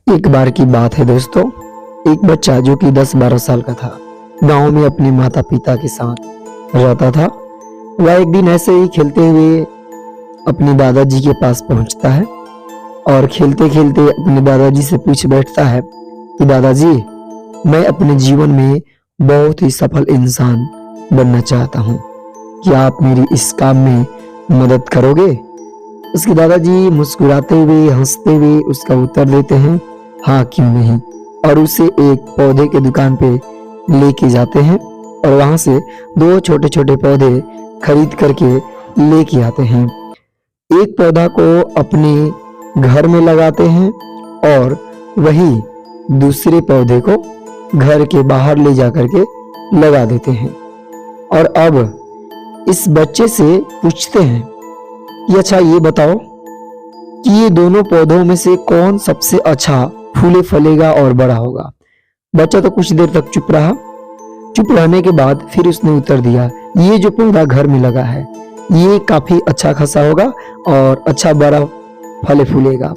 एक बार की बात है दोस्तों। एक बच्चा जो कि 10-12 साल का था, गांव में अपने माता पिता के साथ रहता था। वह एक दिन ऐसे ही खेलते हुए अपने दादाजी के पास पहुंचता है और खेलते खेलते अपने दादाजी से पूछ बैठता है कि दादाजी, मैं अपने जीवन में बहुत ही सफल इंसान बनना चाहता हूँ, क्या आप मेरी इस काम में मदद करोगे? उसके दादाजी मुस्कुराते हुए हंसते हुए उसका उत्तर देते हैं, हाँ क्यों नहीं। और उसे एक पौधे के दुकान पे लेके जाते हैं और वहां से 2 छोटे छोटे पौधे खरीद करके लेके आते हैं। एक पौधा को अपने घर में लगाते हैं और वही दूसरे पौधे को घर के बाहर ले जा करके लगा देते हैं। और अब इस बच्चे से पूछते हैं कि अच्छा ये बताओ कि ये दोनों पौधों में से कौन सबसे अच्छा फूले फलेगा और बड़ा होगा। बच्चा तो कुछ देर तक चुप रहा। चुप रहने के बाद फिर उसने उत्तर दिया, ये जो पौधा घर में लगा है ये काफी अच्छा खासा होगा और अच्छा बड़ा फले फूलेगा,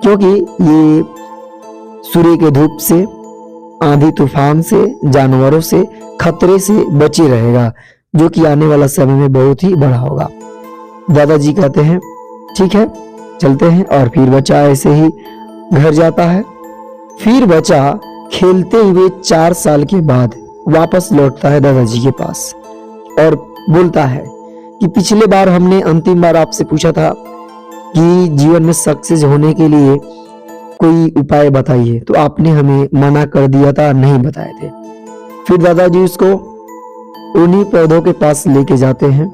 क्योंकि ये सूर्य के धूप से, आंधी तूफान से, जानवरों से, खतरे से बचे रहेगा, जो कि आने वाला समय में बहुत ही बड़ा होगा। दादाजी कहते हैं ठीक है चलते हैं। और फिर बच्चा ऐसे ही घर जाता है। फिर बच्चा खेलते हुए 4 साल के बाद वापस लौटता है दादाजी के पास और बोलता है कि पिछले बार हमने अंतिम बार आपसे पूछा था कि जीवन में सक्सेस होने के लिए कोई उपाय बताइए, तो आपने हमें मना कर दिया था, नहीं बताए थे। फिर दादाजी उसको उन्हीं पौधों के पास लेके जाते हैं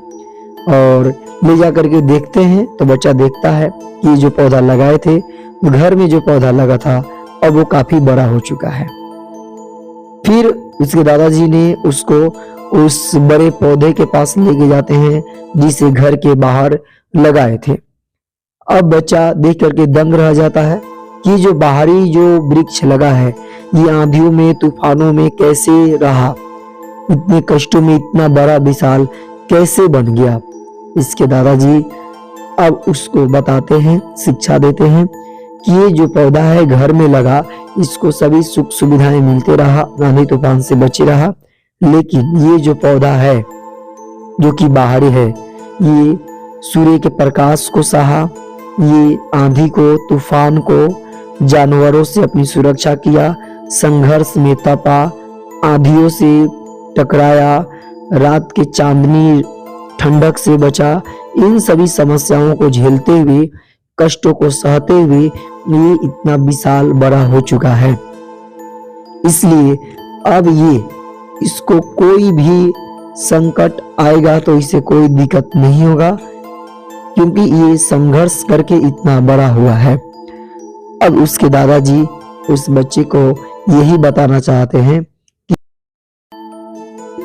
और ले जा करके देखते हैं तो बच्चा देखता है कि जो पौधा लगाए थे, घर में जो पौधा लगा था, अब वो काफी बड़ा हो चुका है। फिर उसके दादाजी ने उसको उस बड़े पौधे के पास लेके जाते हैं जिसे घर के बाहर लगाए थे। अब बच्चा देख करके दंग रह जाता है कि जो बाहरी जो वृक्ष लगा है ये आंधियों में, तूफानों में कैसे रहा, इतने कष्टों में इतना बड़ा विशाल कैसे बन गया। इसके दादाजी अब उसको बताते हैं, शिक्षा देते हैं कि ये जो पौधा है घर में लगा, इसको सभी सुख सुविधाएं मिलते रहा, आंधी तूफान से बचे रहा, लेकिन ये जो पौधा है जो कि बाहरी है, ये सूर्य के प्रकाश को सहा, ये आंधी को, तूफान को, जानवरों से अपनी सुरक्षा किया, संघर्ष में तपा, आंधियों से टकराया, रात के चांदनी ठंडक से बचा। इन सभी समस्याओं को झेलते हुए, कष्टों को सहते हुए ये इतना विशाल बड़ा हो चुका है। इसलिए अब इसको कोई भी संकट आएगा तो इसे कोई दिक्कत नहीं होगा, क्योंकि ये संघर्ष करके इतना बड़ा हुआ है। अब उसके दादाजी उस बच्चे को यही बताना चाहते हैं कि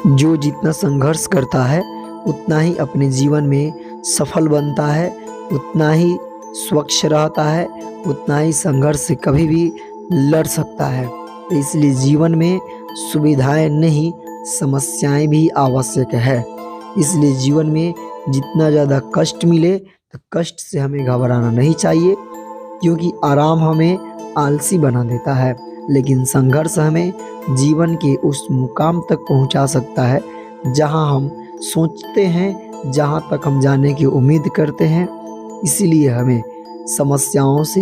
जो जितना संघर्ष करता है उतना ही अपने जीवन में सफल बनता है, उतना ही स्वच्छ रहता है, उतना ही संघर्ष से कभी भी लड़ सकता है। इसलिए जीवन में सुविधाएं नहीं, समस्याएं भी आवश्यक है। इसलिए जीवन में जितना ज़्यादा कष्ट मिले तो कष्ट से हमें घबराना नहीं चाहिए, क्योंकि आराम हमें आलसी बना देता है, लेकिन संघर्ष हमें जीवन के उस मुकाम तक पहुंचा सकता है जहां हम सोचते हैं, जहां तक हम जाने की उम्मीद करते हैं। इसीलिए हमें समस्याओं से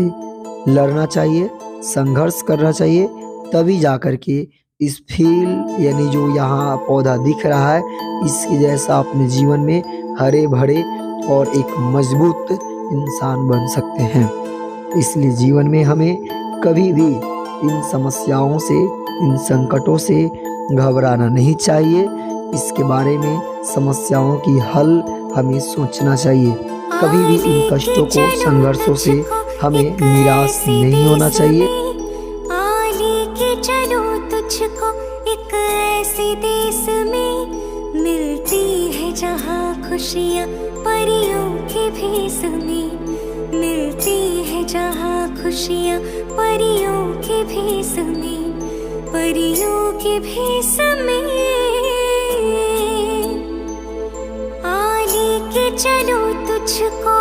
लड़ना चाहिए, संघर्ष करना चाहिए, तभी जाकर के इस फील यानी जो यहाँ पौधा दिख रहा है इसके जैसा अपने जीवन में हरे भरे और एक मजबूत इंसान बन सकते हैं। इसलिए जीवन में हमें कभी भी इन समस्याओं से, इन संकटों से घबराना नहीं चाहिए। इसके बारे में, समस्याओं की हल हमें सोचना चाहिए। कभी भी इन कष्टों को, संघर्षों से हमें निराश नहीं होना चाहिए। लेके चलो तुझको एक ऐसे देश में, मिलती है जहाँ खुशियाँ परियों के भेष में, मिलती है जहाँ खुशियाँ परियों के भेष में, परियों के भेष में। लेके चलो तुझको